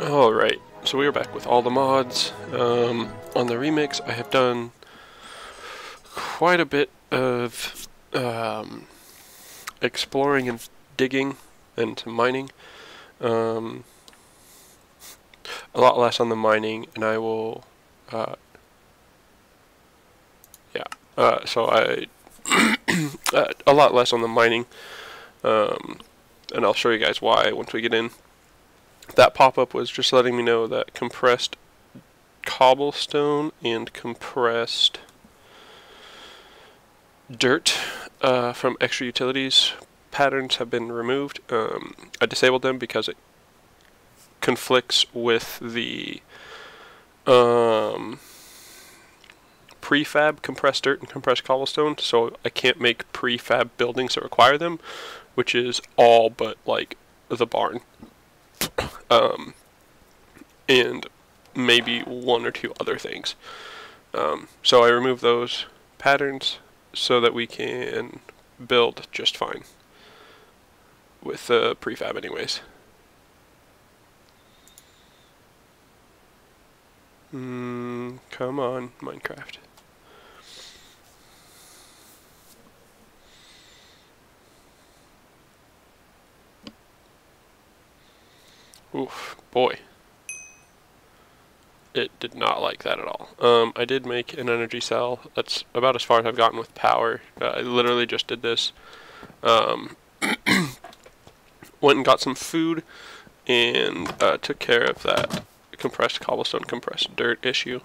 Alright, so we are back with all the mods. On the remix, I have done quite a bit of exploring and digging and mining. A lot less on the mining, and I will, a lot less on the mining, and I'll show you guys why once we get in. That pop-up was just letting me know that compressed cobblestone and compressed dirt from extra utilities patterns have been removed. I disabled them because it conflicts with the prefab compressed dirt and compressed cobblestone, so I can't make prefab buildings that require them, which is all but like the barn. And maybe one or two other things. So I removed those patterns so that we can build just fine with the prefab anyways. Come on, Minecraft. Oof, boy. It did not like that at all. I did make an energy cell. That's about as far as I've gotten with power. I literally just did this. Went and got some food and took care of that compressed cobblestone, compressed dirt issue.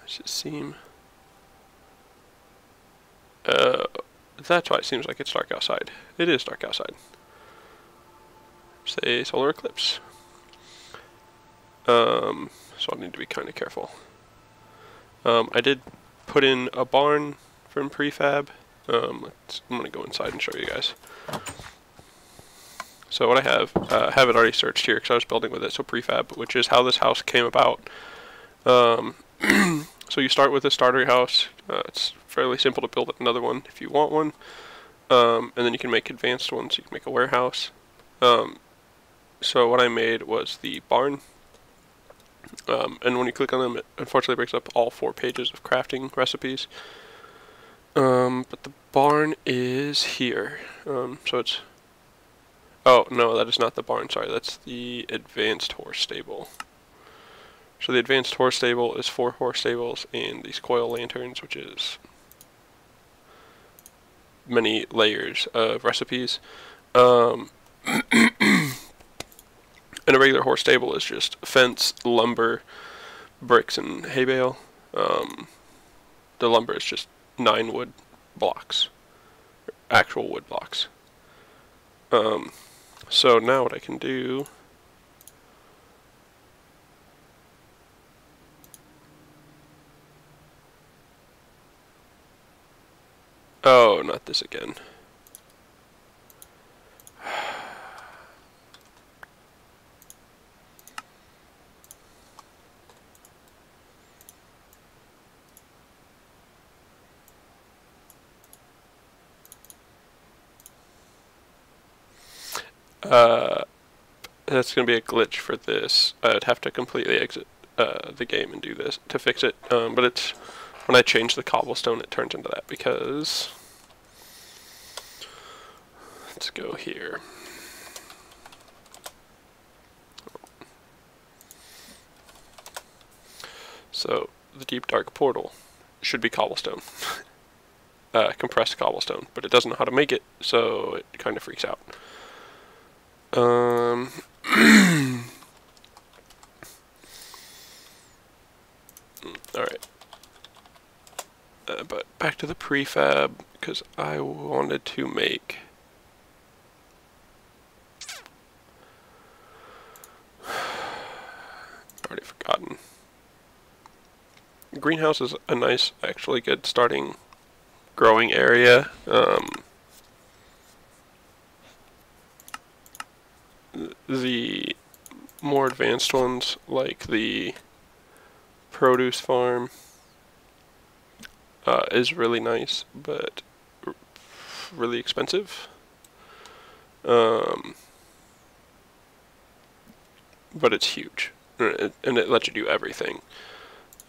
Does it seem... that's why it seems like it's dark outside. It is dark outside. Say solar eclipse. So I need to be kind of careful. I did put in a barn from prefab. I'm going to go inside and show you guys. So what I have it already searched here because I was building with it. So prefab, which is how this house came about. So you start with a starter house. It's fairly simple to build another one if you want one. And then you can make advanced ones. You can make a warehouse. So what I made was the barn. And when you click on them, it unfortunately brings up all 4 pages of crafting recipes. But the barn is here. So it's... Oh, no, that is not the barn. Sorry, that's the advanced horse stable. So the advanced horse stable is 4 horse stables and these coil lanterns, which is many layers of recipes. And a regular horse stable is just fence, lumber, bricks, and hay bale. The lumber is just 9 wood blocks, actual wood blocks. So now what I can do... Oh, not this again. That's going to be a glitch for this. I'd have to completely exit the game and do this to fix it. But it's when I change the cobblestone, it turns into that because... Let's go here. So the deep dark portal should be cobblestone. Compressed cobblestone, but it doesn't know how to make it, so it kind of freaks out. Alright. But back to the prefab, because I wanted to make... already forgotten. Greenhouse is a nice, actually good starting growing area. The more advanced ones, like the produce farm, is really nice, but really expensive. but it's huge, and it lets you do everything.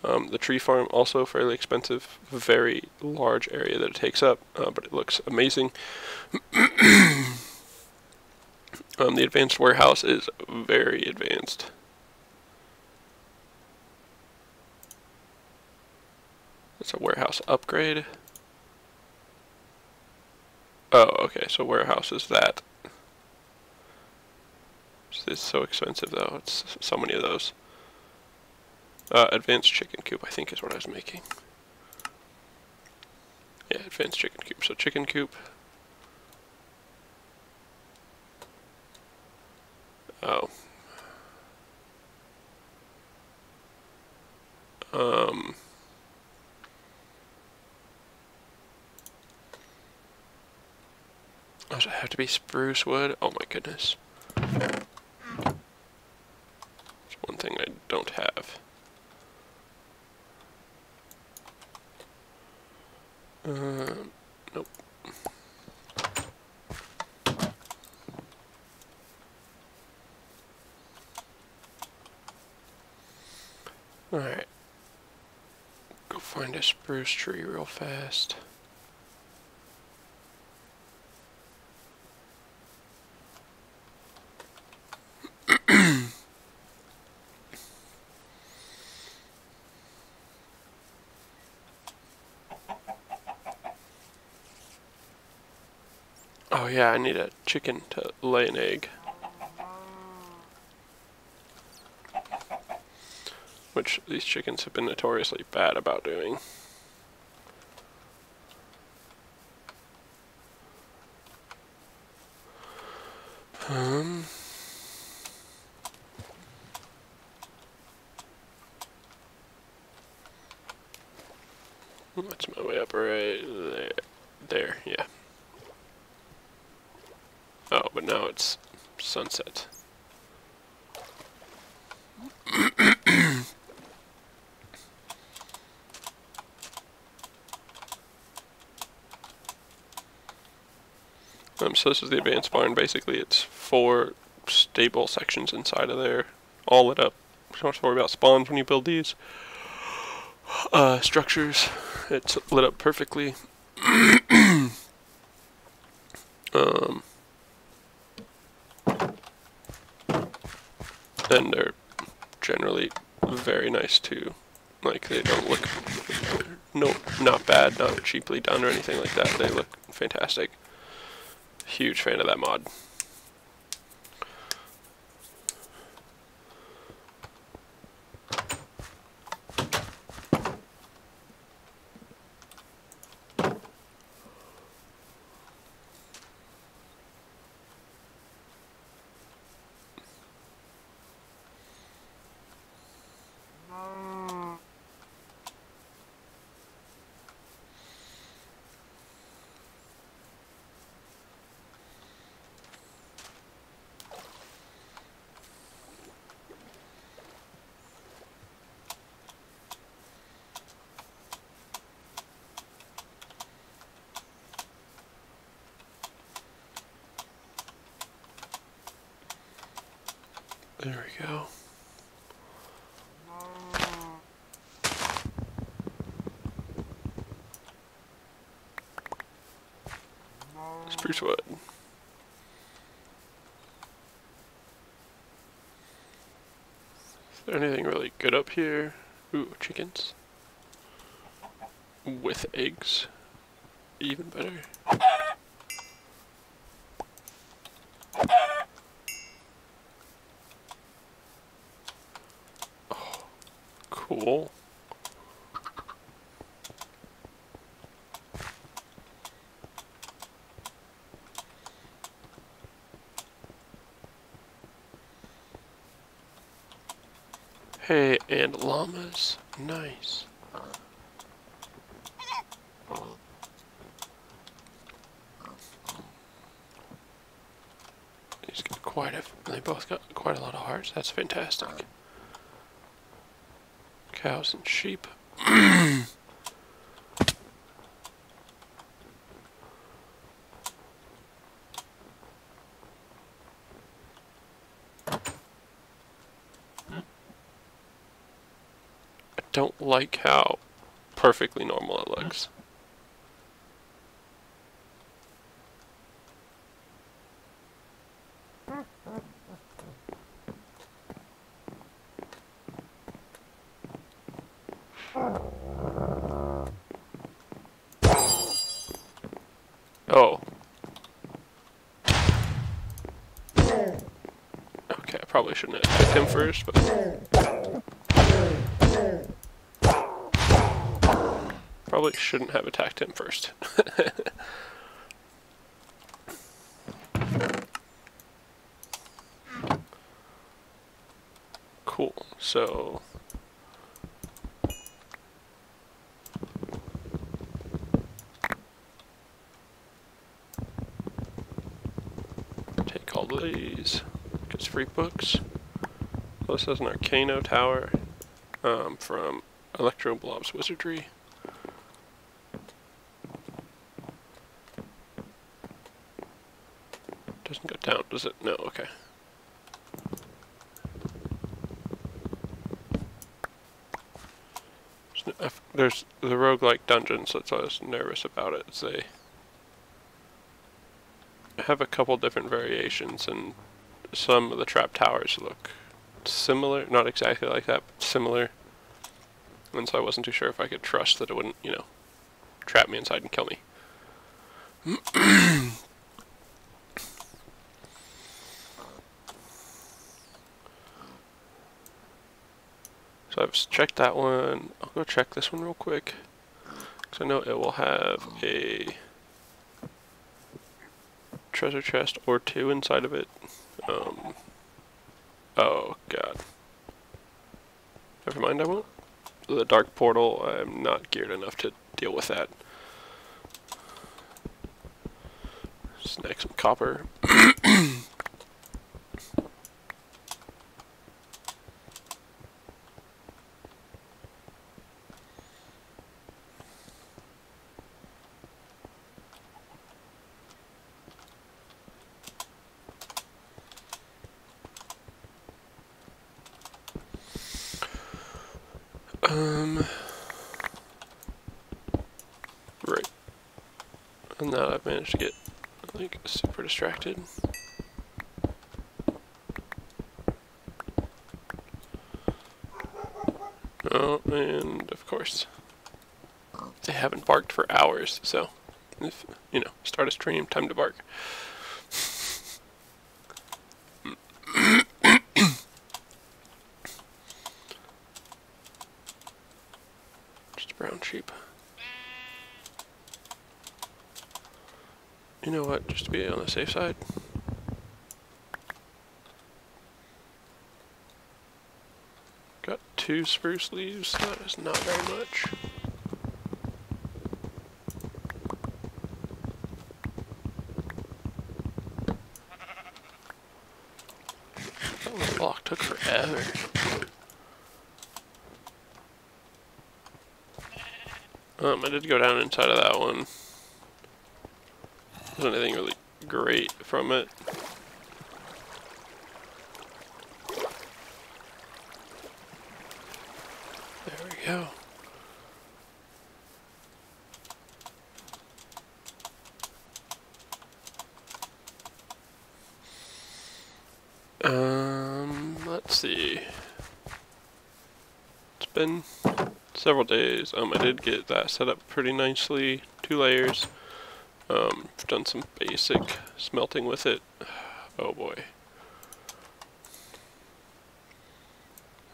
The tree farm also fairly expensive, very large area that it takes up, but it looks amazing. The advanced warehouse is very advanced. It's a warehouse upgrade. Oh, okay, so warehouse is that. It's so expensive though, it's so many of those. Advanced chicken coop, I think is what I was making. Yeah, advanced chicken coop. So chicken coop. Oh. Does it have to be spruce wood? Oh my goodness. It's one thing I don't have. Nope. Alright. Go find a spruce tree real fast. Oh yeah, I need a chicken to lay an egg. Which these chickens have been notoriously bad about doing. That's my way up right there. There, yeah. Oh, but now it's sunset. So this is the advanced barn. Basically, it's 4 stable sections inside of there, all lit up. You don't have to worry about spawns when you build these structures. It's lit up perfectly. And they're generally very nice too. Like, they don't look not bad, not cheaply done or anything like that. They look fantastic. Huge fan of that mod. There we go. Spruce wood. Is there anything really good up here? Ooh, chickens. With eggs. Even better. Oh, cool. Hey, and llamas. Nice. They both got quite a lot of hearts. That's fantastic. Cows and sheep. don't like how perfectly normal it looks. Oh. Okay, I probably shouldn't have attacked him first, but... Probably shouldn't have attacked him first. Cool, so... Take all these. Gets free books. This has an Arcano Tower from Electro Blob's Wizardry. Doesn't go down, does it? No, okay. There's the roguelike dungeons, that's why I was nervous about it. They have a couple different variations, and some of the trap towers look similar, not exactly like that, but similar. And so I wasn't too sure if I could trust that it wouldn't, you know, trap me inside and kill me. So I've checked that one. I'll go check this one real quick, because I know it will have a treasure chest or two inside of it. Oh god. Never mind, I won't. The dark portal, I'm not geared enough to deal with that. Snag some copper. Right. And now I've managed to get, like, super distracted. Oh, and of course, they haven't barked for hours, so, if, you know, start a stream, time to bark. Just a brown sheep. You know what, just to be on the safe side. Got 2 spruce leaves, that is not very much. That one block took forever. I did go down inside of that one. Wasn't anything really great from it. There we go. Let's see. It's been several days. I did get that set up pretty nicely. 2 layers. I've done some basic smelting with it. Oh boy.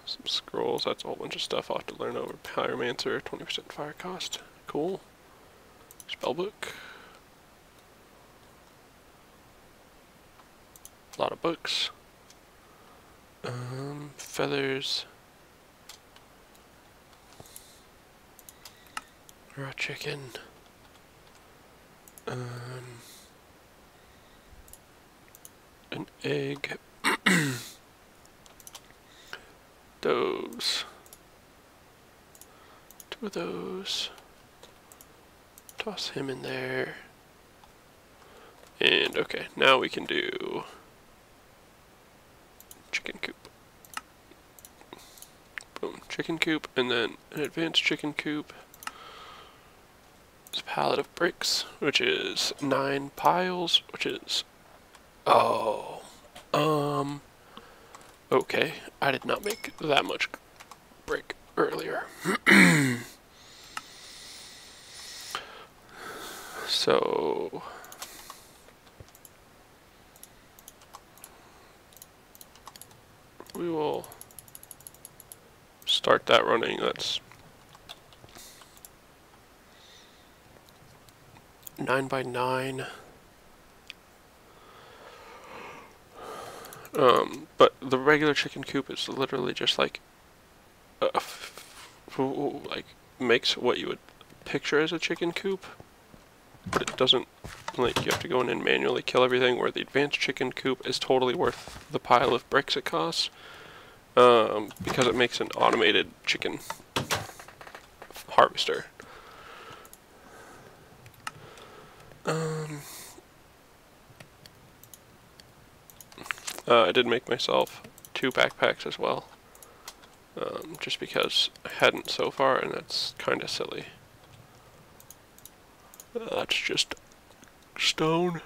Some scrolls, that's a whole bunch of stuff I'll have to learn over. Pyromancer, 20% fire cost. Cool. Spellbook. A lot of books. Feathers. Raw chicken. An egg. Those. 2 of those. Toss him in there. And okay, now we can do chicken coop. Boom, chicken coop, and then an advanced chicken coop. This pallet of bricks, which is 9 piles, which is... Oh. Okay, I did not make that much brick earlier. So... we will start that running. That's 9 by 9. But the regular chicken coop is literally just like like makes what you would picture as a chicken coop, but it doesn't, like, you have to go in and manually kill everything, where the advanced chicken coop is totally worth the pile of bricks it costs, because it makes an automated chicken harvester. I did make myself 2 backpacks as well, just because I hadn't so far, and that's kind of silly. That's just stone.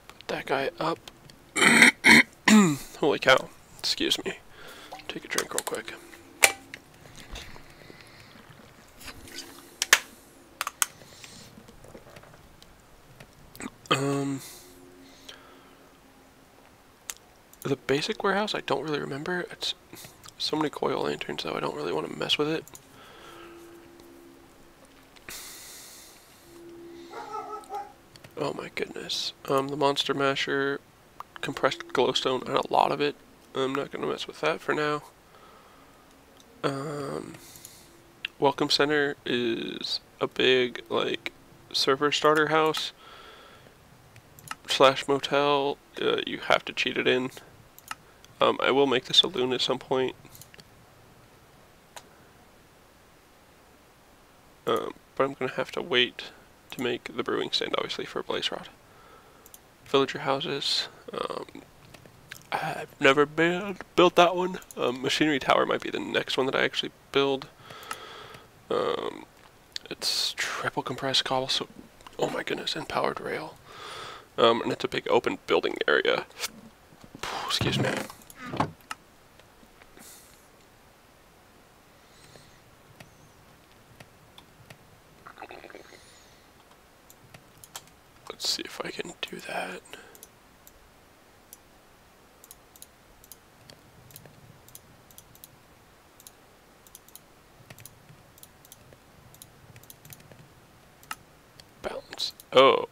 Put that guy up. Holy cow. Excuse me. Take a drink real quick. The basic warehouse, I don't really remember. It's so many coil lanterns, though I don't really want to mess with it. Oh my goodness. The monster masher, compressed glowstone, and a lot of it. I'm not going to mess with that for now. Welcome center is a big, like, server starter house / motel. You have to cheat it in. I will make this a saloon at some point. But I'm going to have to wait to make the brewing stand, obviously, for a blaze rod. Villager houses. I've never built that one. Machinery tower might be the next one that I actually build. It's triple compressed cobblestone. Oh my goodness, and powered rail. And it's a big open building area. Excuse me. Let's see if I can do that. Balance. Oh.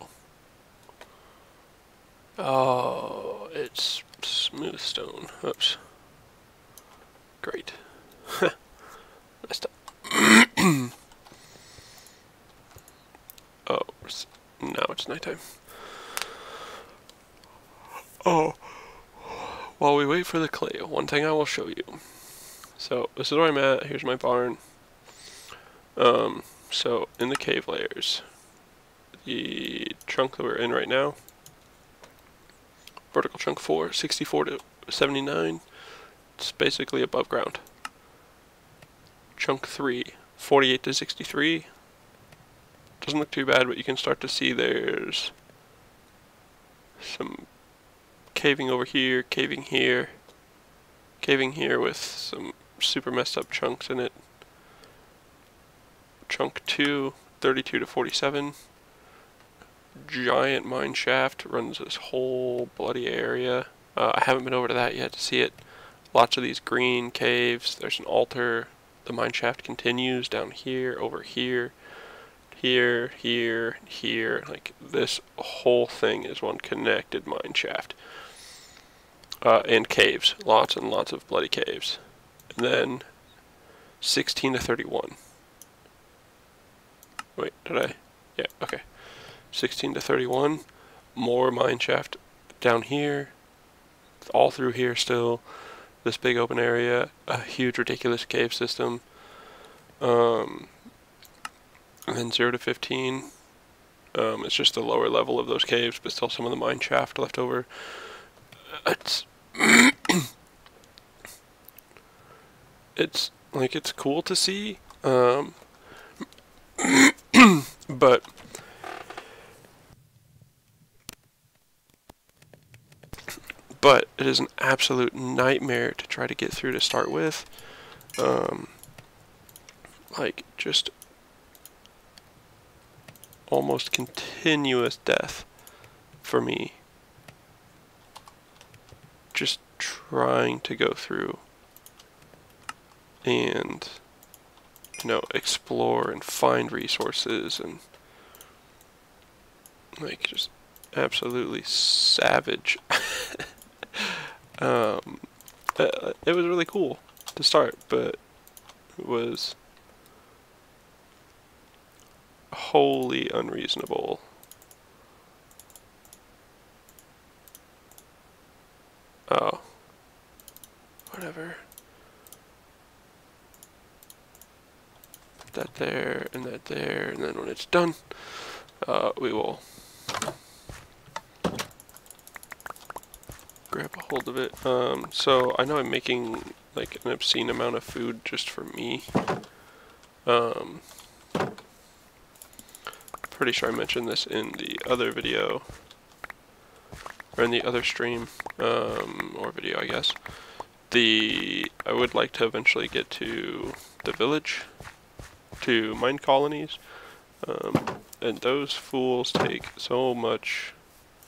Oh, it's smooth stone. Oops. Great. Messed up. Oh, now it's nighttime. Oh. While we wait for the clay, one thing I will show you. So, this is where I'm at. Here's my barn. So, in the cave layers, the chunk that we're in right now, vertical chunk 4, 64 to 79, it's basically above ground. Chunk 3, 48 to 63, doesn't look too bad, but you can start to see there's some caving over here, caving here with some super messed up chunks in it. Chunk 2, 32 to 47. Giant mine shaft runs this whole bloody area. I haven't been over to that yet to see it. Lots of these green caves. There's an altar. The mine shaft continues down here, over here, here, here, here. Like, this whole thing is one connected mine shaft. And caves. Lots and lots of bloody caves. And then 16 to 31. Wait, did I? Yeah, okay. 16 to 31. More mine shaft down here. All through here still. This big open area. A huge, ridiculous cave system. And then 0 to 15. It's just the lower level of those caves, but still some of the mine shaft left over. It's it's like it's cool to see, but it is an absolute nightmare to try to get through to start with. Like just almost continuous death for me. Just trying to go through and, you know, explore and find resources and like just absolutely savage. It was really cool to start, but it was wholly unreasonable. Oh, whatever. Put that there, and that there, and then when it's done, we will grab a hold of it. So I know I'm making like an obscene amount of food just for me. Pretty sure I mentioned this in the other video, or in the other stream, or video, I guess. I would like to eventually get to the village, to mine colonies, and those fools take so much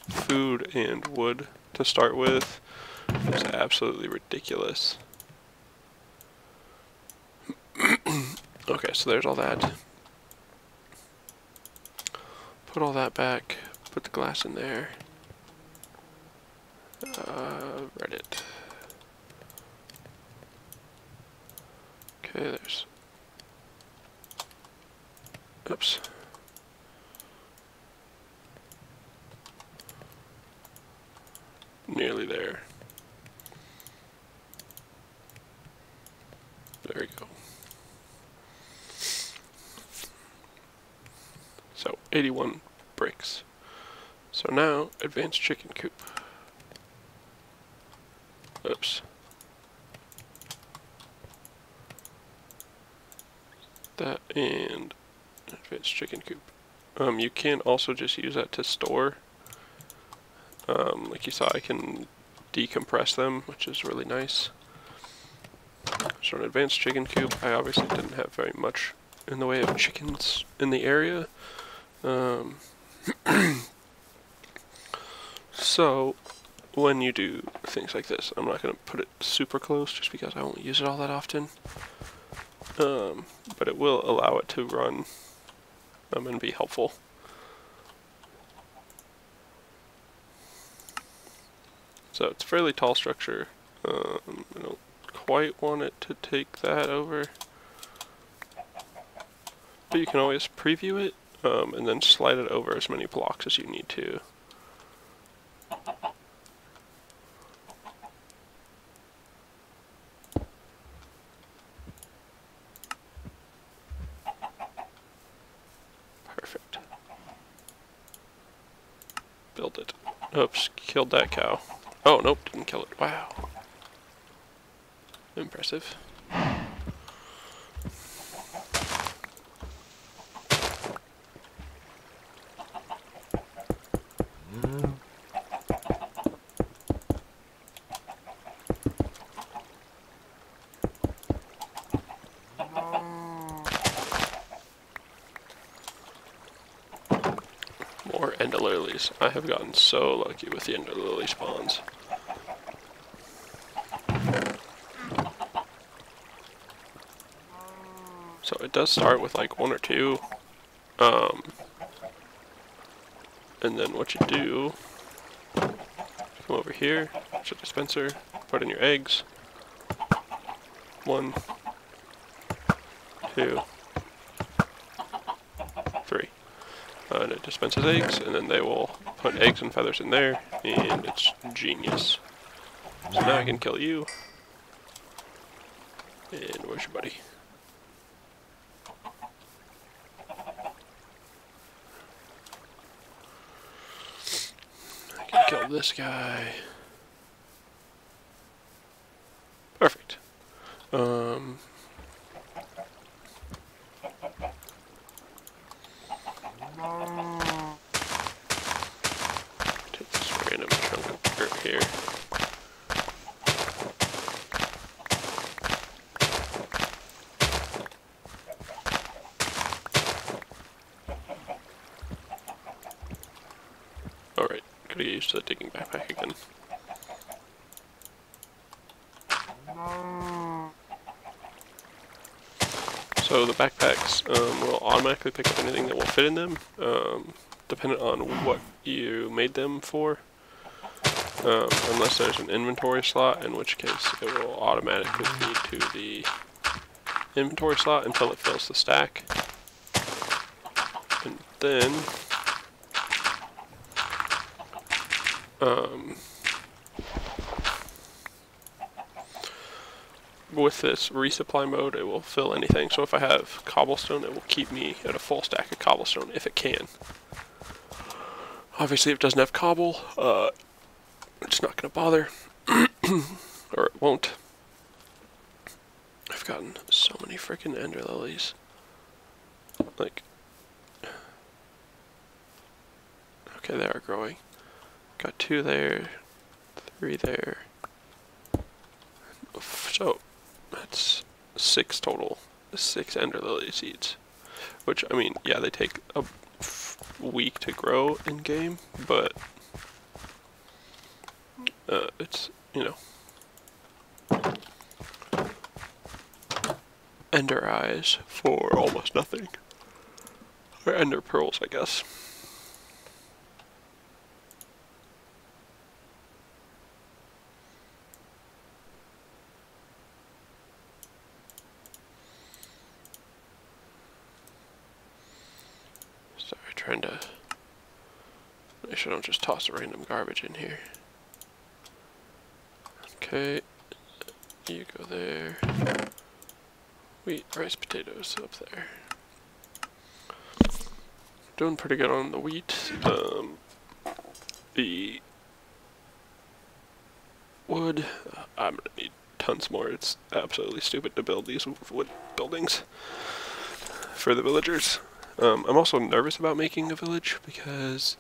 food and wood to start with. It's absolutely ridiculous. Okay, so there's all that. Put all that back, put the glass in there. Reddit. Okay, there's... Oops. Nearly there. There we go. So, 81 bricks. So now, advanced chicken coop. Oops. That and advanced chicken coop. You can also just use that to store. Like you saw, I can decompress them, which is really nice. So an advanced chicken coop, I obviously didn't have very much in the way of chickens in the area. So when you do things like this, I'm not going to put it super close just because I won't use it all that often. But it will allow it to run and be helpful. So it's a fairly tall structure. I don't quite want it to take that over. But you can always preview it, and then slide it over as many blocks as you need to. Perfect. Build it. Oops, killed that cow. Oh, nope, didn't kill it. Wow. Impressive. More ender lilies. I have gotten so lucky with the ender lily spawns. So it does start with like one or two, and then what you do, come over here, to the dispenser, put in your eggs. 1, 2, 3. And it dispenses eggs, and then they will put eggs and feathers in there, and it's genius. So now I can kill you. And where's your buddy? I can kill this guy. Um, take this random chunk of dirt here. Alright, gotta get used to the digging backpack again. So the backpacks will automatically pick up anything that will fit in them, depending on what you made them for. Unless there's an inventory slot, in which case it will automatically feed to the inventory slot until it fills the stack. And then with this resupply mode, it will fill anything. So if I have cobblestone, it will keep me at a full stack of cobblestone if it can. Obviously, if it doesn't have cobble, it's not going to bother, or it won't. I've gotten so many freaking ender lilies. Like, okay, they are growing. Got 2 there, 3 there. So that's 6 total. 6 ender lily seeds. Which, I mean, yeah, they take a week to grow in game, but it's, you know, ender eyes for almost nothing. Or ender pearls, I guess. Sorry, trying to make sure I don't just toss random garbage in here. Okay, you go there. Wheat, rice, potatoes up there. Doing pretty good on the wheat. The wood, I'm gonna need tons more. It's absolutely stupid to build these wood buildings for the villagers. I'm also nervous about making a village because,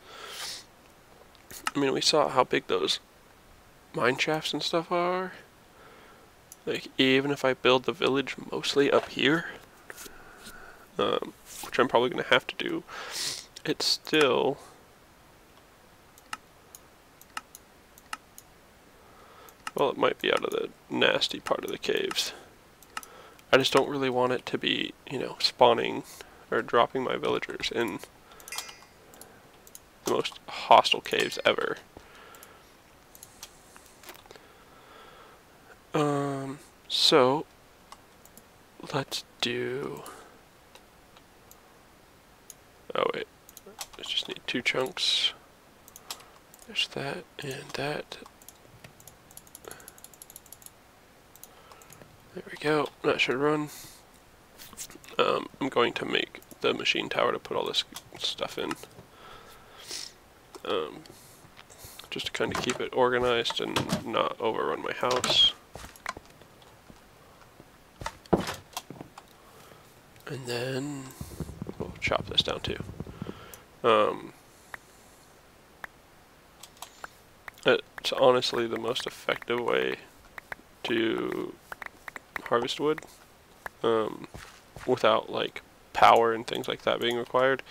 I mean, we saw how big those mine shafts and stuff are. Like, even if I build the village mostly up here, which I'm probably going to have to do, it's still well, it might be out of the nasty part of the caves. I just don't really want it to be, you know, spawning or dropping my villagers in the most hostile caves ever. So let's do, oh wait, I just need 2 chunks. There's that and that. There we go, that should run. I'm going to make the machine tower to put all this stuff in. Just to kind of keep it organized and not overrun my house. And then we'll chop this down too. It's honestly the most effective way to harvest wood, without like power and things like that being required.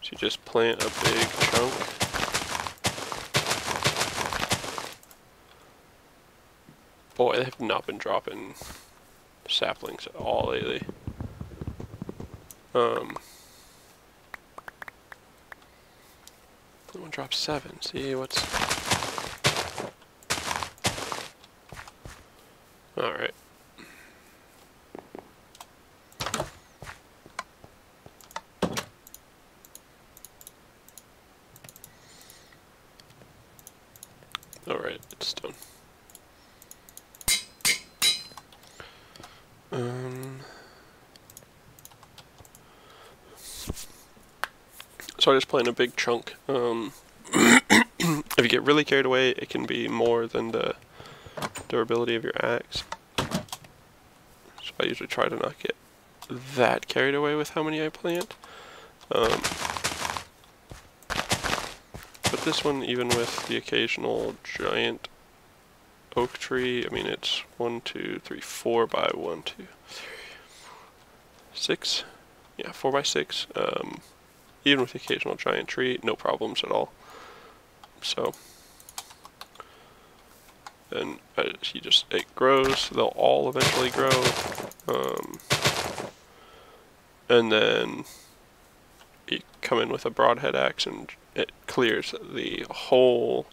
So you just plant a big chunk. Boy, they have not been dropping saplings at all lately. One drops 7. See what's. Alright. Alright, it's done. So I just plant a big chunk. If you get really carried away, it can be more than the durability of your axe. I usually try to not get that carried away with how many I plant. But this one, even with the occasional giant oak tree, I mean, it's 1, 2, 3, 4 by 1, 2, 3, 6. Yeah, 4 by 6. Even with the occasional giant tree, no problems at all. So, and it grows. They'll all eventually grow. And then you come in with a broadhead axe and it clears the whole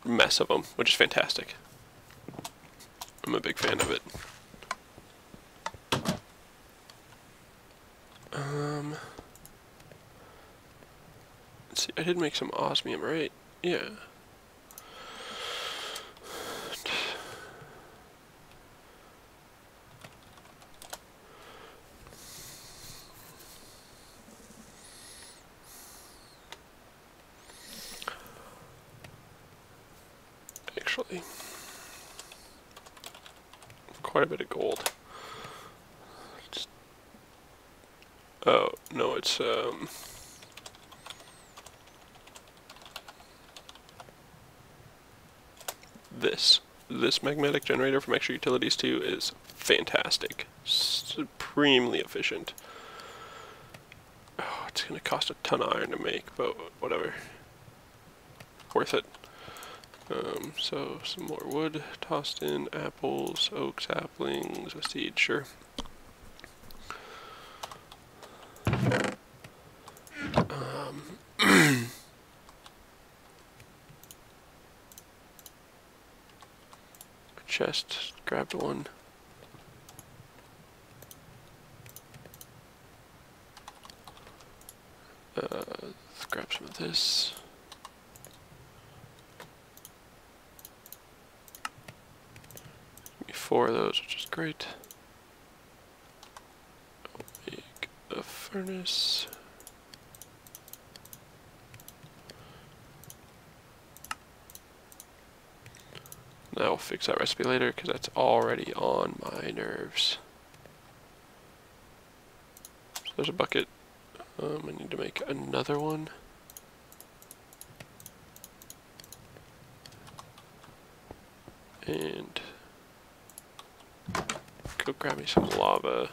mess of them, which is fantastic. I'm a big fan of it. Let's see, I did make some osmium, right? Yeah. Actually, quite a bit of gold. Oh, no, it's, this magnetic generator from Extra Utilities 2 is fantastic. Supremely efficient. Oh, it's going to cost a ton of iron to make, but whatever. Worth it. So some more wood tossed in, apples, oak saplings, a seed, sure. Chest, grabbed one. Let's grab some of this. Give me 4 of those, which is great. I'll make a furnace. I'll fix that recipe later because that's already on my nerves. So there's a bucket. I need to make another one. And go grab me some lava.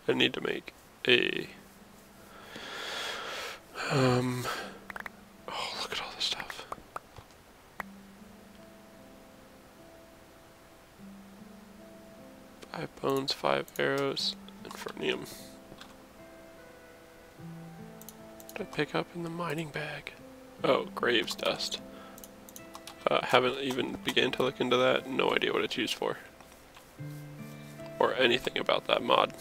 I need to make a oh, look at all this stuff. Five bones, 5 arrows, and fernium. What did I pick up in the mining bag? Oh, graves dust. Haven't even began to look into that. No idea what it's used for. Or anything about that mod.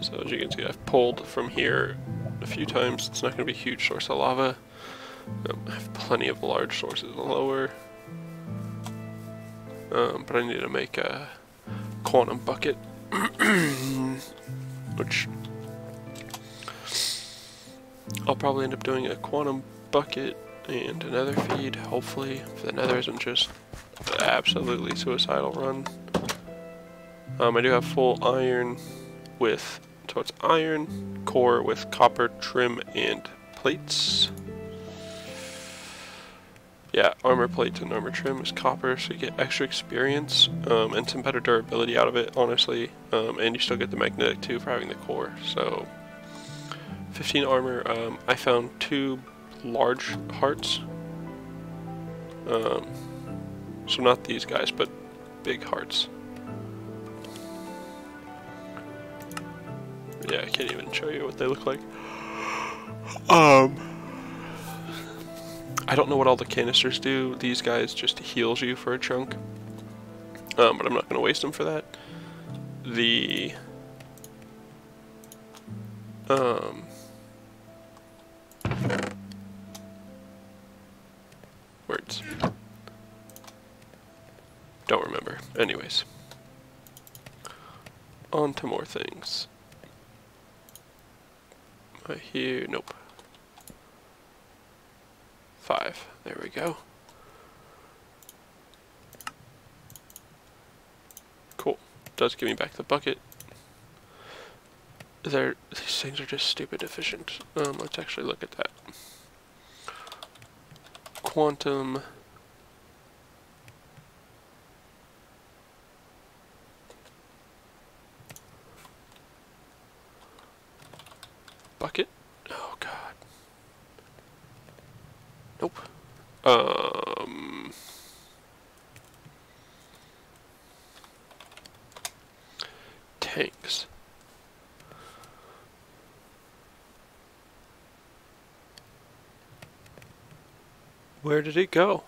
So as you can see, I've pulled from here a few times. It's not going to be a huge source of lava. I have plenty of large sources lower. But I need to make a quantum bucket. Which I'll probably end up doing a quantum bucket and a nether feed, hopefully, if the nether isn't just an absolutely suicidal run. I do have full iron with, so it's iron core with copper trim and plates. Yeah, armor plates and armor trim is copper, so you get extra experience and some better durability out of it, honestly. And you still get the magnetic too for having the core. So 15 armor. I found 2 large hearts. So not these guys, but big hearts. Yeah, I can't even show you what they look like. I don't know what all the canisters do. These guys just heals you for a chunk. But I'm not going to waste them for that. The words. Don't remember. Anyways. on to more things. Right here, nope. 5, there we go. Cool, does give me back the bucket. These things are just stupid efficient. Let's actually look at that. Quantum. Bucket? Oh god. Nope. Tanks. Where did it go?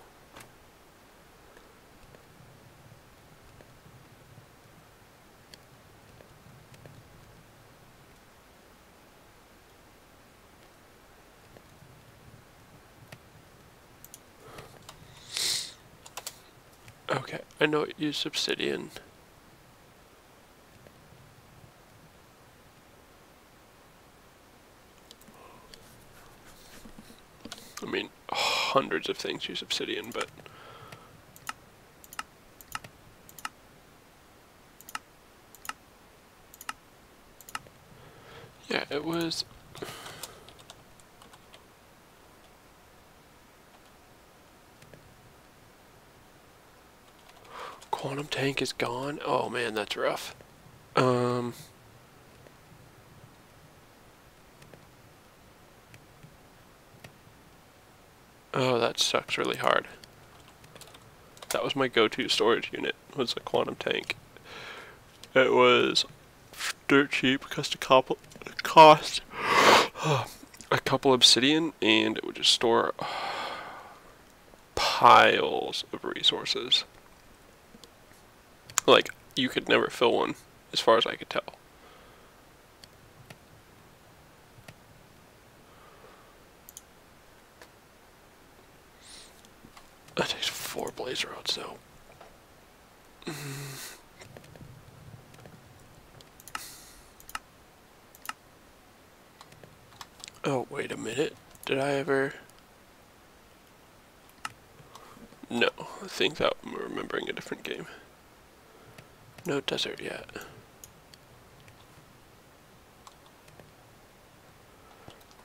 Okay, I know it used obsidian. I mean, hundreds of things use obsidian, but yeah, it was. Quantum tank is gone. Oh man, that's rough. Oh, that sucks really hard. That was my go-to storage unit, was a quantum tank. It was dirt cheap because it cost a couple obsidian, and it would just store piles of resources. Like, you could never fill one, as far as I could tell. That takes 4 blaze rods, though. Oh, wait a minute. Did I ever... No, I think that I'm remembering a different game. No desert yet.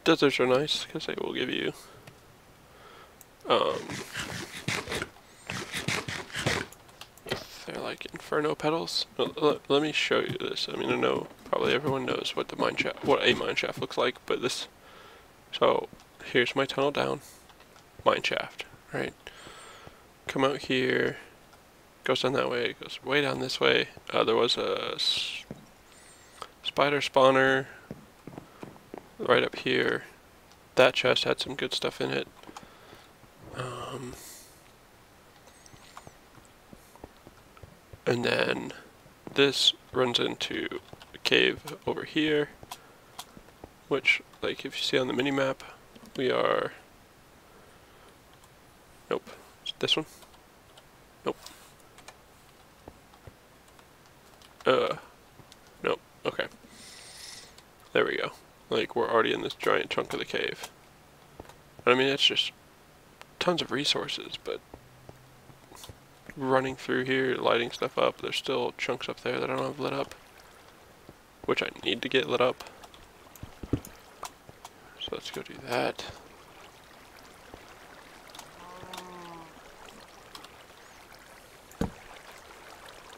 Deserts are nice, because they will give you... they're like inferno petals. Let me show you this. I mean, I know probably everyone knows what a mineshaft looks like, but this... So, here's my tunnel down. Mineshaft, right? Come out here, goes down that way, goes way down this way. There was a spider spawner right up here. That chest had some good stuff in it. And then this runs into a cave over here, which, like, if you see on the mini-map, we are... Nope. This one? Nope. Nope. Okay. There we go. Like, we're already in this giant chunk of the cave. I mean, it's just tons of resources, but running through here, lighting stuff up, there's still chunks up there that I don't have lit up, which I need to get lit up. So let's go do that.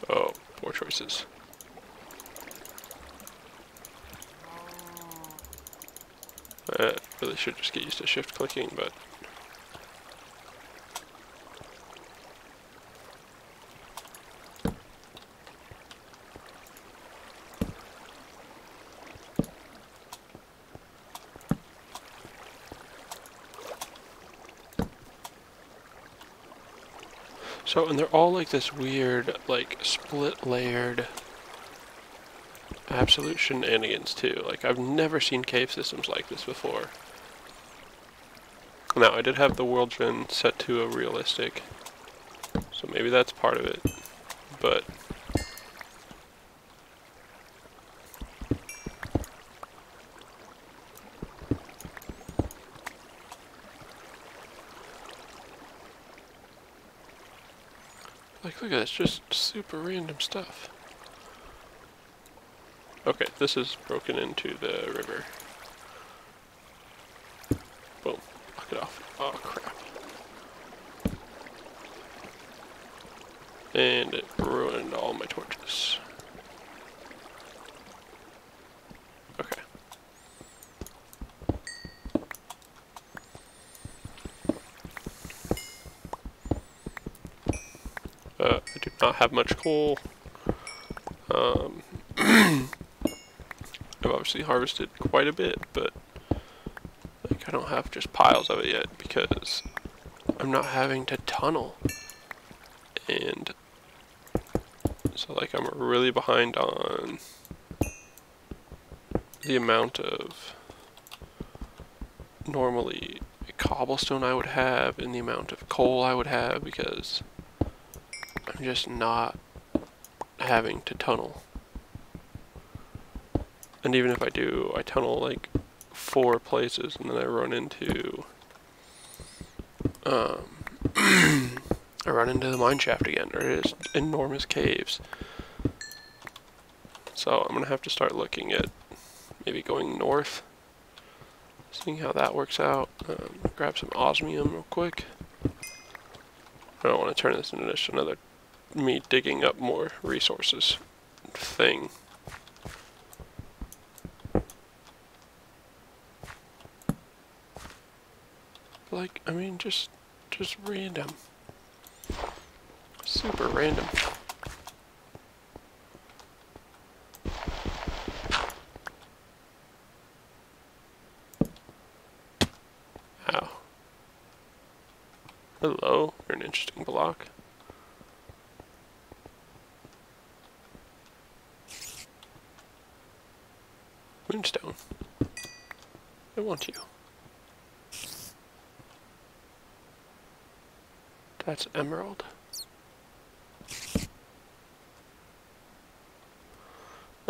Oh, poor choices. I really should just get used to shift clicking, but... So, and they're all like this weird, like, split-layered absolute shenanigans, too. Like, I've never seen cave systems like this before. Now, I did have the world gen set to a realistic, so maybe that's part of it, but... Like, look at this, just super random stuff. Okay, this is broken into the river. Boom. Knock it off. Oh, crap. And it ruined all my torches. Okay. I do not have much coal. I've obviously harvested quite a bit, but like I don't have just piles of it yet because I'm not having to tunnel. And so like I'm really behind on the amount of normally cobblestone I would have and the amount of coal I would have because I'm just not having to tunnel. And even if I do, I tunnel like 4 places and then I run into I run into the mineshaft again, or it is enormous caves. So I'm gonna have to start looking at maybe going north, seeing how that works out. Grab some osmium real quick. I don't want to turn this into just another me digging up more resources thing. Like, I mean, just random. Super random. Ow. Hello, you're an interesting block. Moonstone. I want you. That's emerald.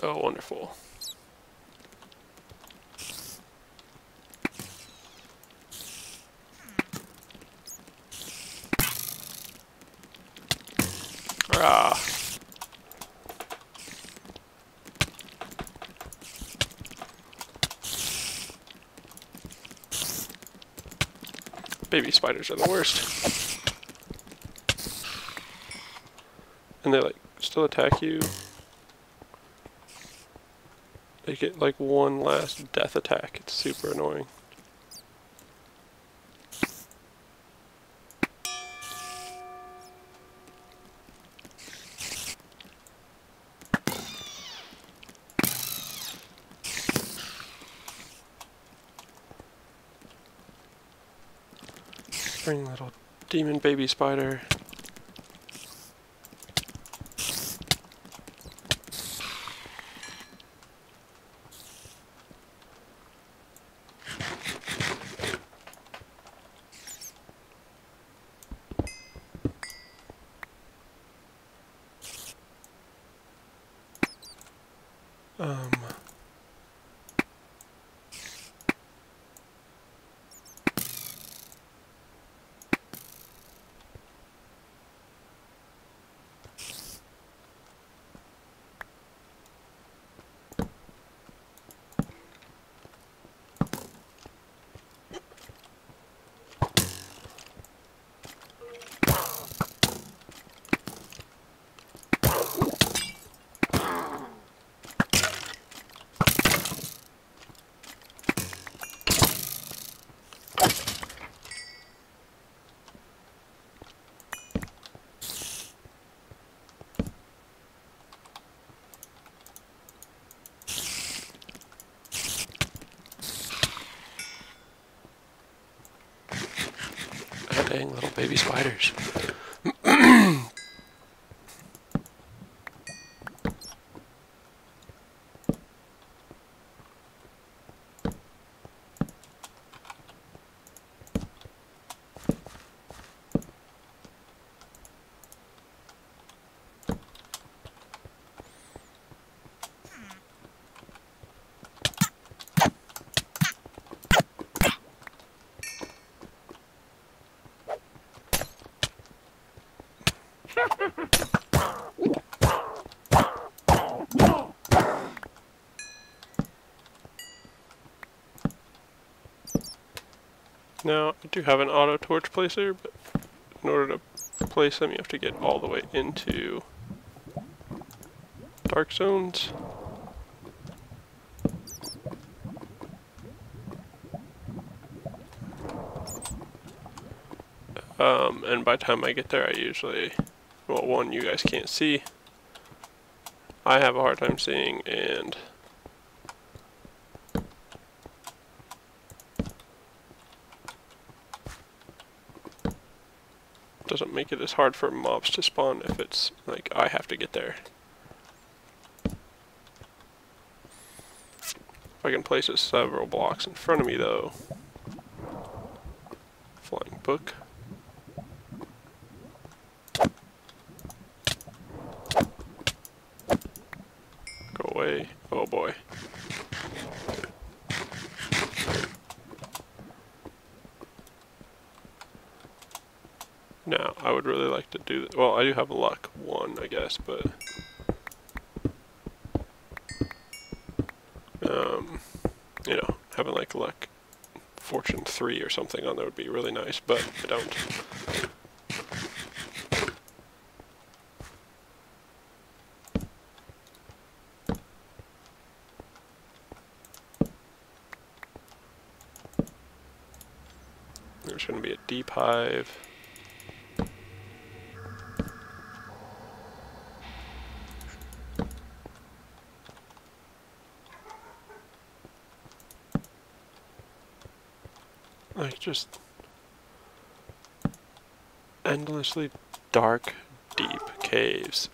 Oh, wonderful. Ah. Baby spiders are the worst. And they like still attack you. They get like one last death attack. It's super annoying. Bring little demon baby spider. Dang, little baby spiders. Now, I do have an auto torch placer, but in order to place them, you have to get all the way into dark zones. And by the time I get there, I usually, well, one, you guys can't see. I have a hard time seeing, and doesn't make it as hard for mobs to spawn if it's like I have to get there. If I can place it several blocks in front of me though. Flying book. Go away. Oh boy. Now, I would really like to do, well, I do have luck 1, I guess, but you know, having like luck fortune 3 or something on there would be really nice, but I don't. There's going to be a deep hive. Like just endlessly dark, deep caves.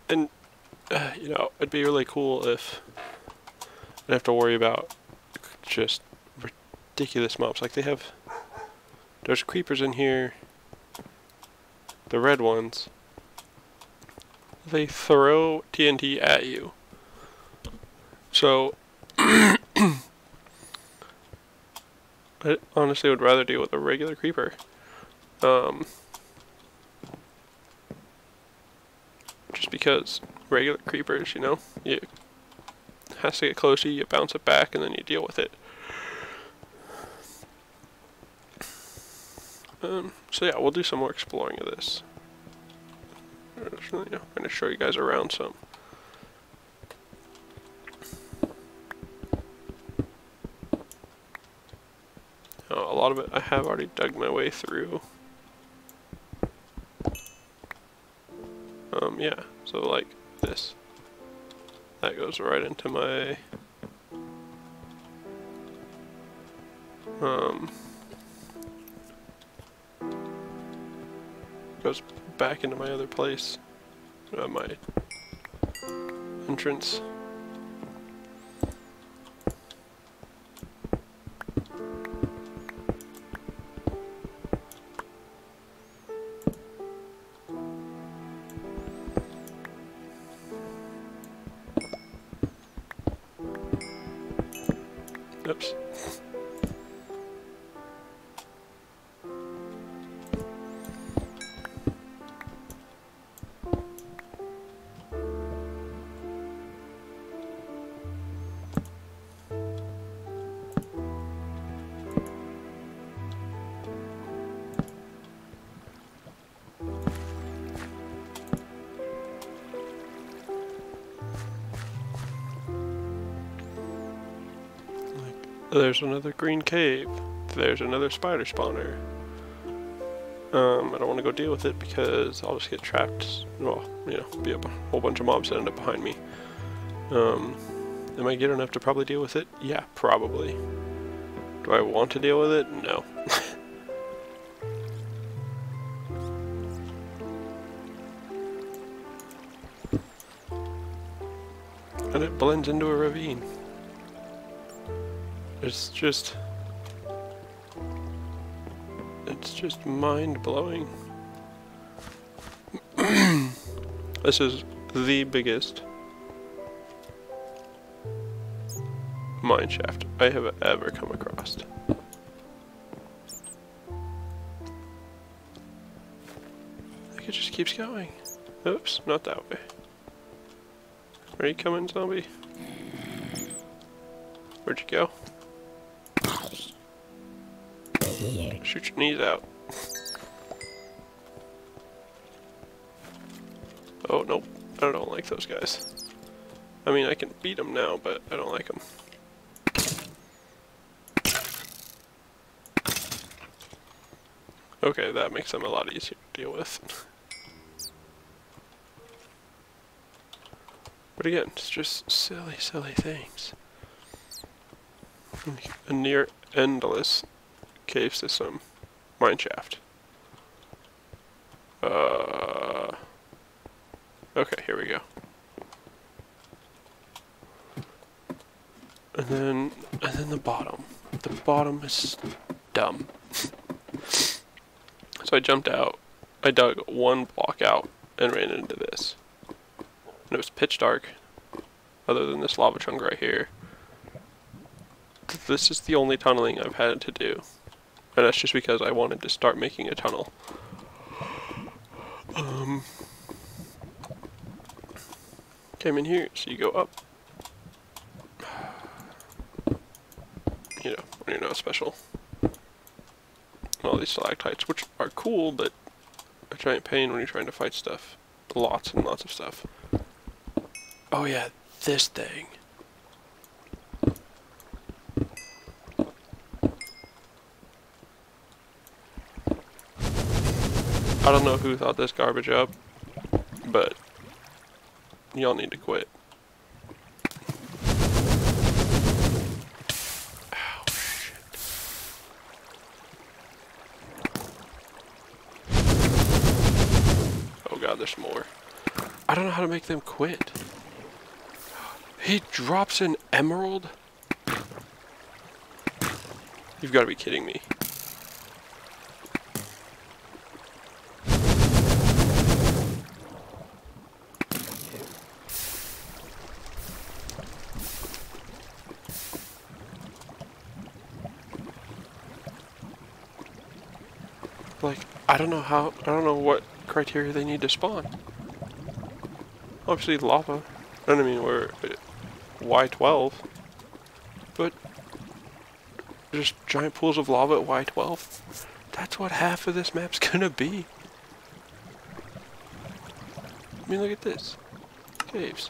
And, you know, it'd be really cool if I didn't have to worry about just ridiculous mobs. Like they have, there's creepers in here, the red ones. They throw TNT at you. So, I honestly would rather deal with a regular creeper. Just because regular creepers, you know, you has to get close to you, you bounce it back, and then you deal with it. So yeah, we'll do some more exploring of this. You know, I'm going to show you guys around some. A lot of it I have already dug my way through. Yeah, so like this. That goes right into my goes back into my other place. My entrance. Oops. There's another green cave. There's another spider spawner. I don't want to go deal with it because I'll just get trapped. Well, you know, be a whole bunch of mobs that end up behind me. Am I good enough to probably deal with it? Yeah, probably. Do I want to deal with it? No. And it blends into a ravine. It's just mind-blowing. This is the biggest mineshaft I have ever come across. Like it just keeps going. Oops, not that way. Are you coming, zombie? Where'd you go? Shoot your knees out. Oh, nope. I don't like those guys. I mean, I can beat them now, but I don't like them. Okay, that makes them a lot easier to deal with. But again, it's just silly, silly things. A near endless cave system. Mineshaft. Okay, here we go. And then the bottom. The bottom is dumb. So I jumped out. I dug one block out and ran into this. And it was pitch dark. Other than this lava chunk right here. This is the only tunneling I've had to do. And that's just because I wanted to start making a tunnel. Came in here, so you go up. You know, when you're not special. All these stalactites, which are cool, but a giant pain when you're trying to fight stuff. Lots and lots of stuff. Oh yeah, this thing. I don't know who thought this garbage up, but y'all need to quit. Ow, shit. Oh god, there's more. I don't know how to make them quit. He drops an emerald? You've got to be kidding me. Like, I don't know what criteria they need to spawn. Obviously lava. I mean, we're at Y12. But just giant pools of lava at Y12. That's what half of this map's gonna be. I mean, look at this. Caves.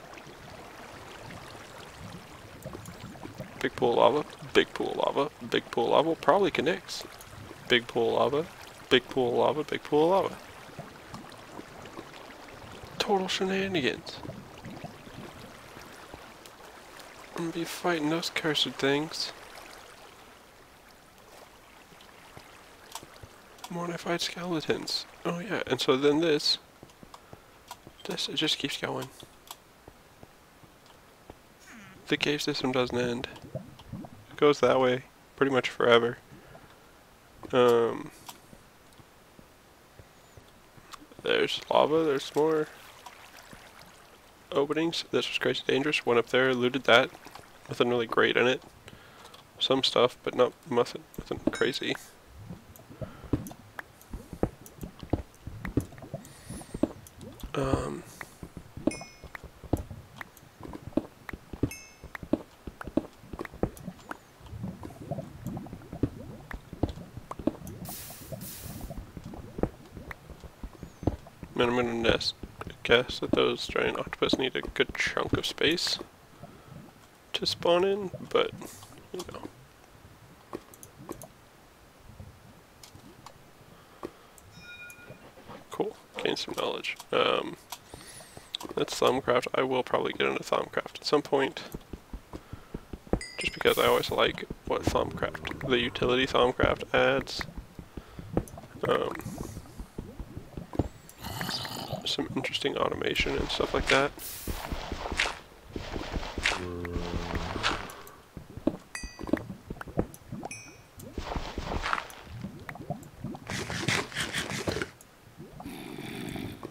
Big pool of lava, big pool of lava, big pool of lava, probably connects. Big pool of lava, big pool of lava, big pool of lava. Total shenanigans. I'm gonna be fighting those cursed things more when I fight skeletons. Oh yeah, and so then this, it just keeps going. The cave system doesn't end. It goes that way pretty much forever. There's lava, there's more openings. This was crazy dangerous. Went up there, looted that. Nothing really great in it. Some stuff, but nothing crazy. And I'm gonna guess that those giant octopus need a good chunk of space to spawn in, but you know. Cool, gain some knowledge. That's Thaumcraft. I will probably get into Thaumcraft at some point, just because I always like what Thaumcraft, the utility Thaumcraft adds. Some interesting automation and stuff like that.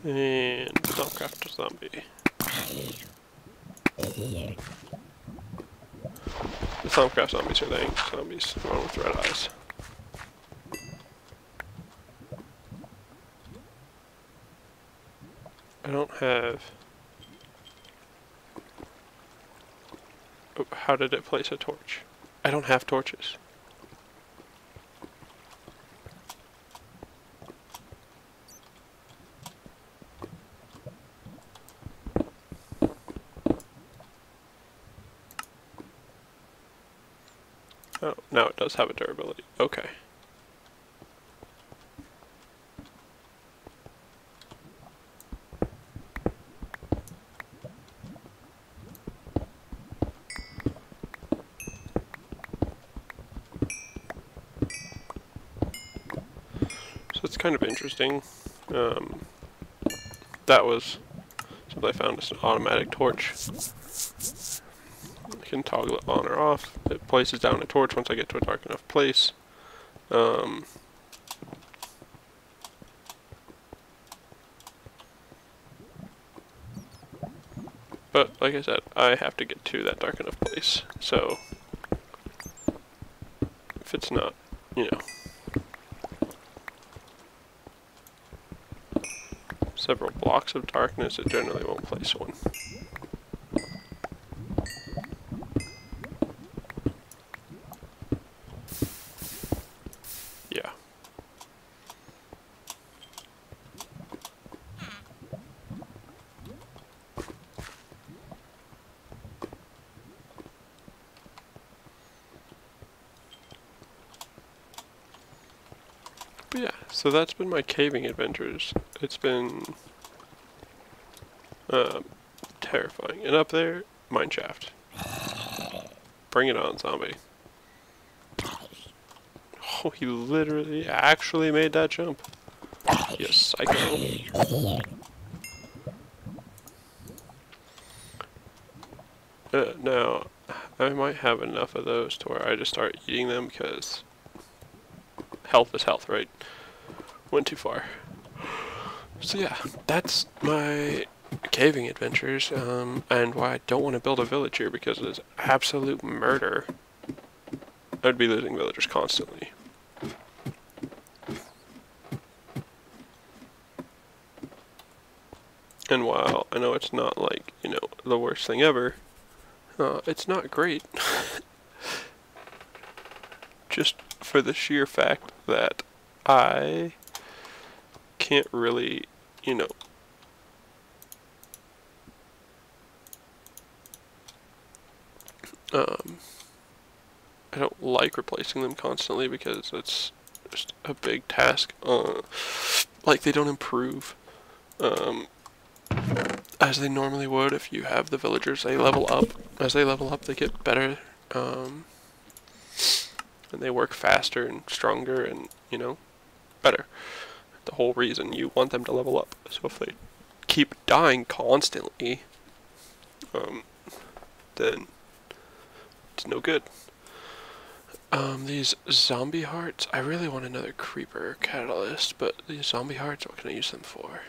And Thaumcraft zombie. The Thaumcraft zombies are zombies, the one with red eyes. I don't have... Oh, how did it place a torch? I don't have torches. Oh, now it does have a durability. Okay. So it's kind of interesting. That was something I found as an automatic torch. I can toggle it on or off. It places down a torch once I get to a dark enough place. But like I said, I have to get to that dark enough place. So if it's not, you know, several blocks of darkness, it generally won't place one. Yeah. But yeah, so that's been my caving adventures. It's been terrifying. And up there, mineshaft. Bring it on, zombie. Oh, he literally actually made that jump. You psycho. Now, I might have enough of those to where I just start eating them because health is health, right? Went too far. So yeah, that's my caving adventures, and why I don't want to build a village here, because it is absolute murder. I'd be losing villagers constantly. And while I know it's not like, you know, the worst thing ever, it's not great. Just for the sheer fact that I can't really, you know, I don't like replacing them constantly because it's just a big task. Like, they don't improve as they normally would if you have the villagers. They level up. As they level up, they get better, and they work faster and stronger and, you know, better. The whole reason you want them to level up. So if they keep dying constantly, then it's no good. These zombie hearts, I really want another creeper catalyst, but these zombie hearts, what can I use them for?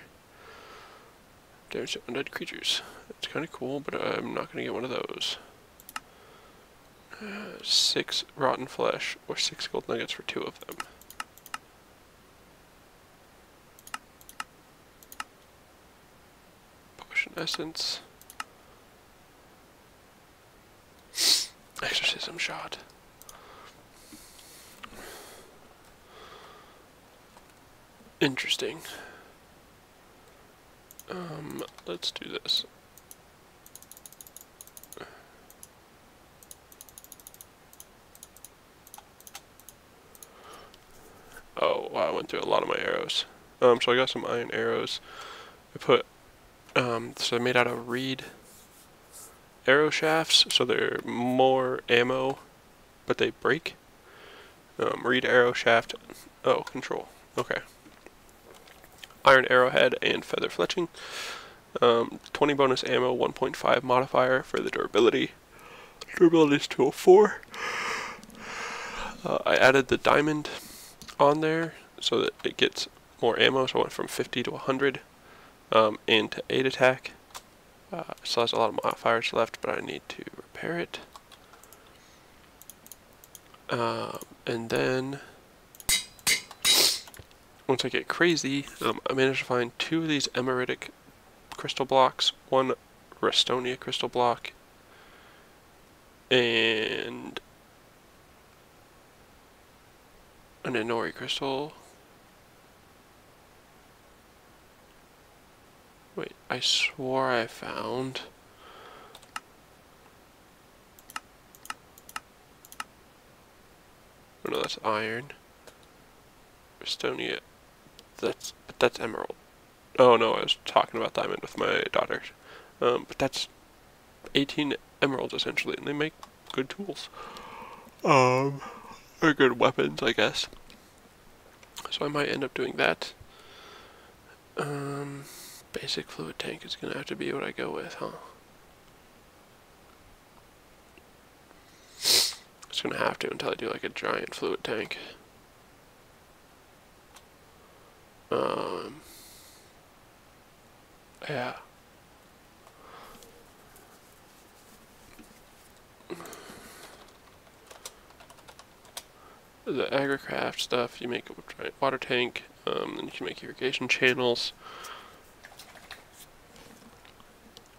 Damage to undead creatures. That's kind of cool, but I'm not going to get one of those. 6 rotten flesh, or 6 gold nuggets for 2 of them. Potion essence. Exorcism shot. Interesting. Let's do this. Oh, wow, I went through a lot of my arrows. So I got some iron arrows. I put, so they're made out of reed arrow shafts, so they're more ammo, but they break. Reed arrow shaft, oh, control, okay. Iron arrowhead and feather fletching. 20 bonus ammo, 1.5 modifier for the durability. Durability is 204. I added the diamond on there so that it gets more ammo, so I went from 50 to 100, and to 8 attack. Still has a lot of modifiers left, but I need to repair it. And then once I get crazy, I managed to find 2 of these emeritic crystal blocks, 1 Restonia crystal block, and an Inori crystal. Wait, I swore I found... Oh no, that's iron. Restonia. That's emerald. Oh no, I was talking about diamond with my daughter. But that's 18 emeralds essentially, and they make good tools. Or good weapons, I guess. So I might end up doing that. Basic fluid tank is gonna have to be what I go with, huh? It's gonna have to until I do like a giant fluid tank. Yeah. The agricraft stuff, you make a giant water tank, then you can make irrigation channels,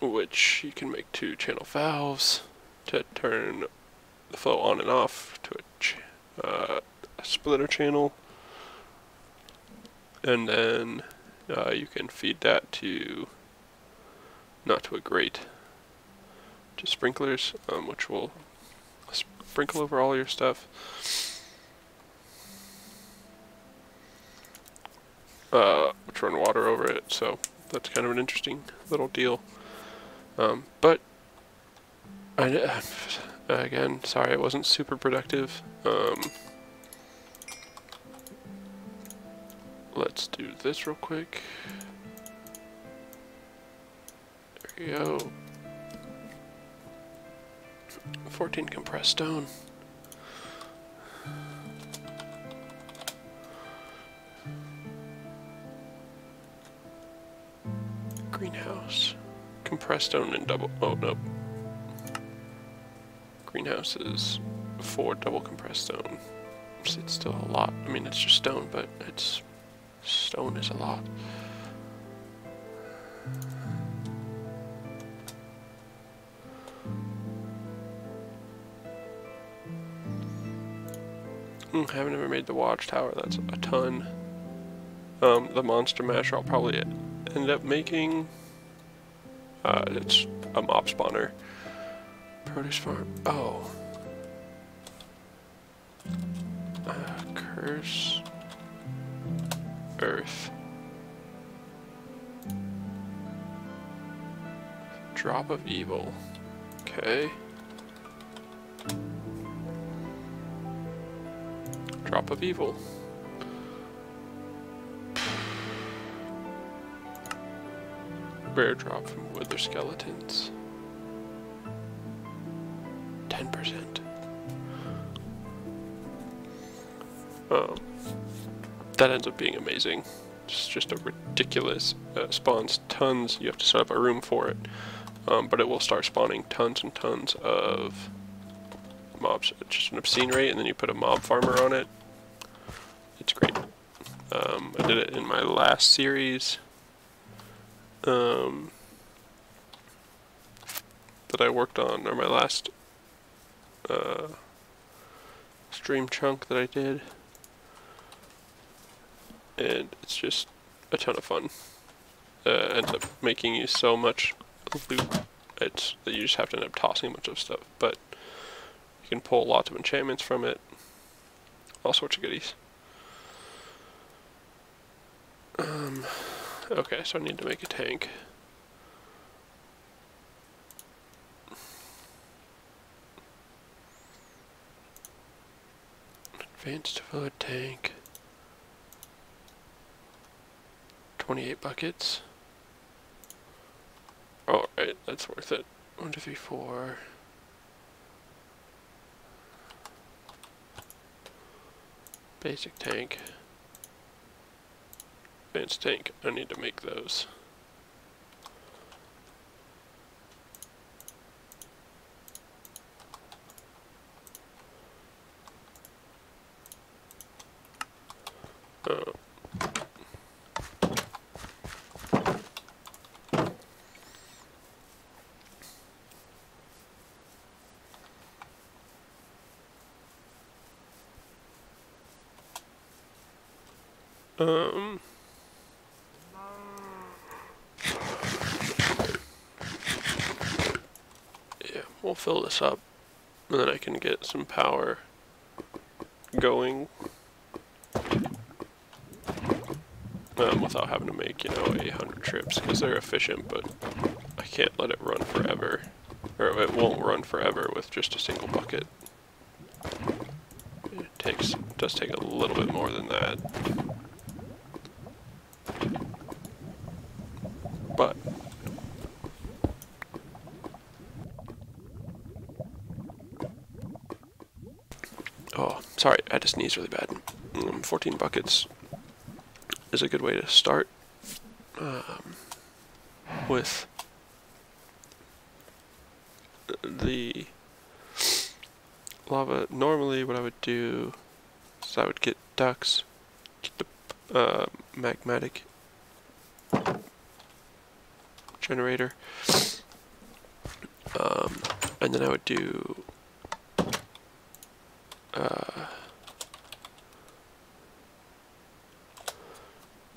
which you can make 2 channel valves to turn the flow on and off to a splitter channel, and then you can feed that to, not to a grate, to sprinklers, which will sprinkle over all your stuff. Which run water over it, so that's kind of an interesting little deal. But again, sorry, it wasn't super productive. Let's do this real quick. There we go. 14 compressed stone. Greenhouse. Compressed stone and double. Oh, no. Greenhouse is 4 double compressed stone. It's still a lot. I mean, it's just stone, but it's. Stone is a lot. I haven't ever made the watchtower. That's a ton. The monster masher I'll probably end up making. It's a mob spawner. Produce farm. Oh. Curse. Earth. Drop of evil. Okay. Drop of evil. Rare drop from wither skeletons. 10%. That ends up being amazing. It's just a ridiculous, spawns tons. You have to set up a room for it, but it will start spawning tons and tons of mobs. It's just an obscene rate, and then you put a mob farmer on it. It's great. I did it in my last series that I worked on, or my last stream chunk that I did, and it's just a ton of fun. Ends up making you so much loot that you just have to end up tossing a bunch of stuff, but you can pull lots of enchantments from it, all sorts of goodies. Okay, so I need to make a tank. Advanced fluid tank. 28 buckets. Alright, that's worth it. 1, 2, 3, 4. Basic tank. Advanced tank. I need to make those. Um, yeah, we'll fill this up, and then I can get some power going without having to make, 100 trips, because they're efficient, but I can't let it run forever, or it won't run forever with just a single bucket. It does take a little bit more than that, but oh, sorry, I had to sneeze really bad. 14 buckets is a good way to start with the lava. Normally what I would do is I would get ducts, get the magmatic generator, and then I would do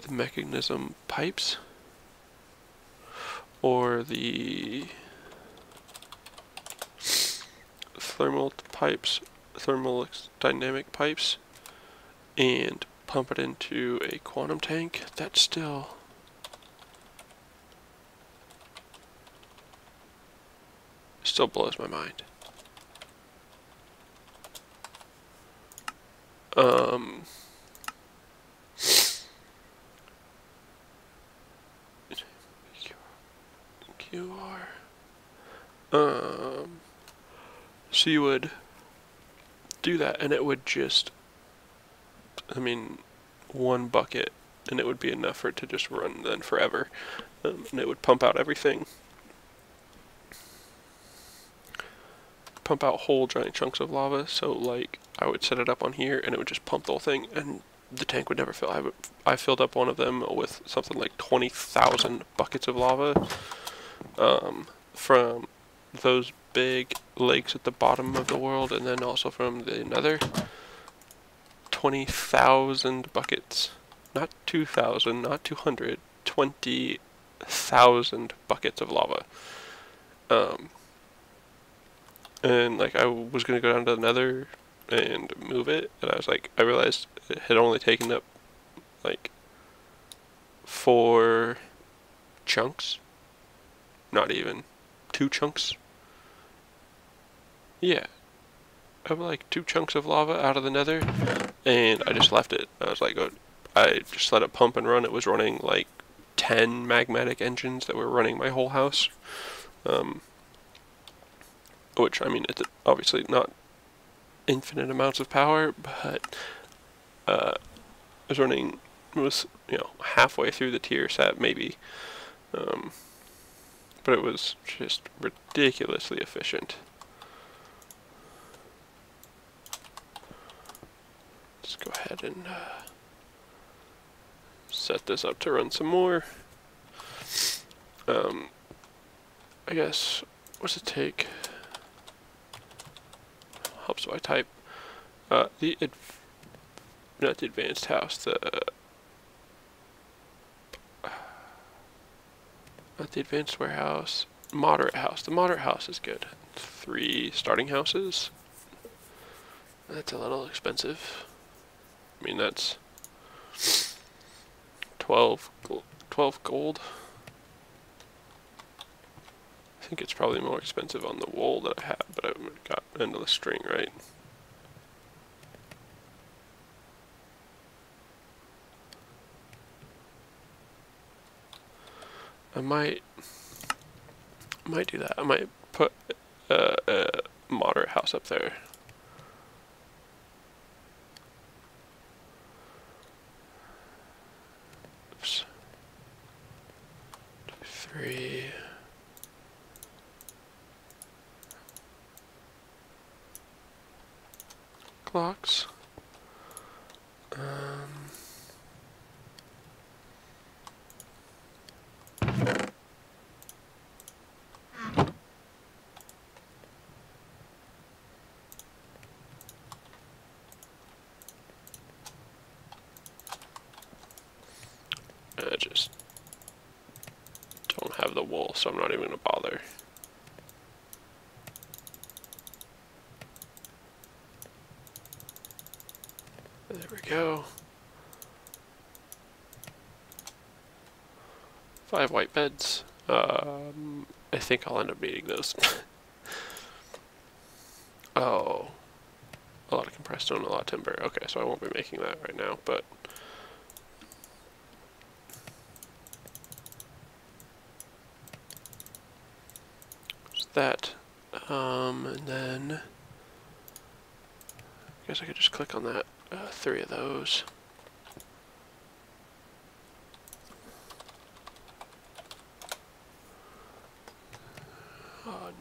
the mechanism pipes, or the thermodynamic pipes, and pump it into a quantum tank. That still blows my mind. QR. So you would do that, and it would just, one bucket, and it would be enough for it to just run then forever, and it would pump out everything. Pump out whole giant chunks of lava. So like I would set it up on here, and it would just pump the whole thing, and the tank would never fill. I filled up one of them with something like 20,000 buckets of lava from those big lakes at the bottom of the world, and then also from the nether. 20,000 buckets, not 2,000, not 200, 20,000 buckets of lava. And like I was gonna go down to the nether and move it, and I realized it had only taken up like 4 chunks, not even 2 chunks. Yeah, I have like 2 chunks of lava out of the nether, and I just left it. I was like, I just let it pump and run. It was running like 10 magmatic engines that were running my whole house. Which, it's obviously not infinite amounts of power, but it was halfway through the tier set maybe, but it was just ridiculously efficient. Let's go ahead and set this up to run some more. I guess, what's it take? Helps so I type not the advanced house, not the advanced warehouse, moderate house. The moderate house is good. 3 starting houses. That's a little expensive. That's 12 gold. I think it's probably more expensive on the wool that I have, but I got into the string, right? I might do that. I might put a moderate house up there. Oops. 3. Clocks. just don't have the wool, so I'm not even gonna bother. There we go. 5 white beds. I think I'll end up needing those. Oh, a lot of compressed stone, a lot of timber. Okay, so I won't be making that right now, but there's that. And then I guess I could just click on that. 3 of those.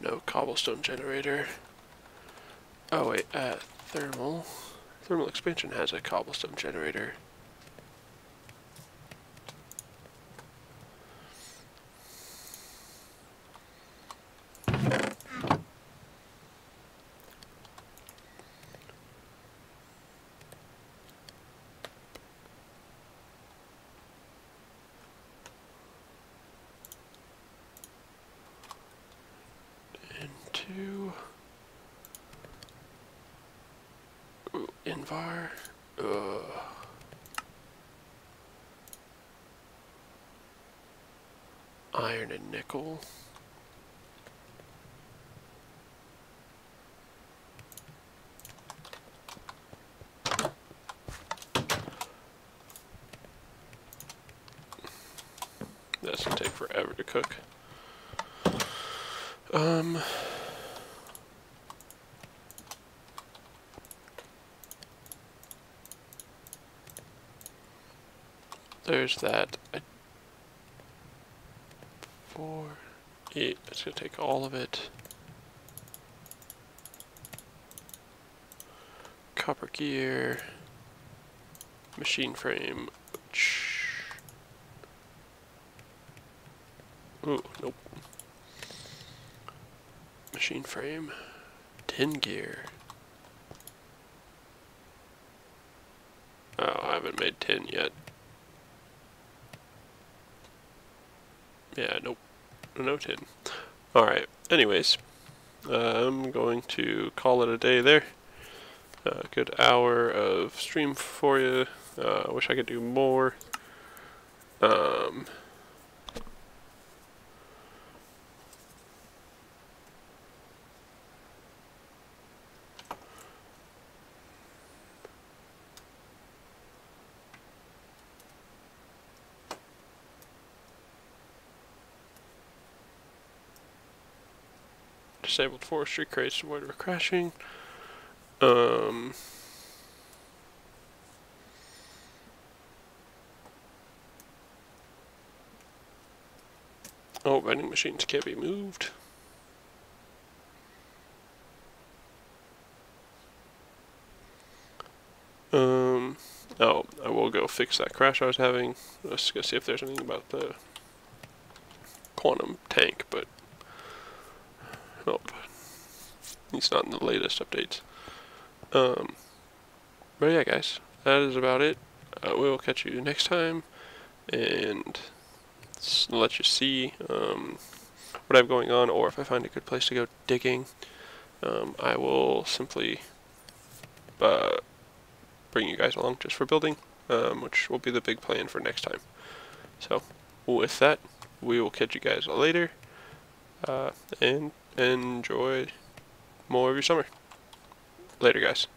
No cobblestone generator. Oh wait, thermal. Thermal expansion has a cobblestone generator. Into Invar. Iron and nickel. That's gonna take forever to cook. There's that. 4, 8. That's gonna take all of it. Copper gear. Machine frame. Ooh, nope. Machine frame. Tin gear. Oh, I haven't made tin yet. Yeah, nope. No tin. Alright, anyways. I'm going to call it a day there. A good hour of stream for you. I wish I could do more. Disabled forestry crates to avoid crashing. Oh, vending machines can't be moved. Oh, I will go fix that crash I was having. Let's go see if there's anything about the quantum tank, but nope. It's not in the latest updates. But yeah, guys, that is about it. We will catch you next time, and let you see what I have going on, or if I find a good place to go digging, I will simply bring you guys along just for building, which will be the big plan for next time. So with that, we will catch you guys later, and enjoy more of your summer. Later, guys.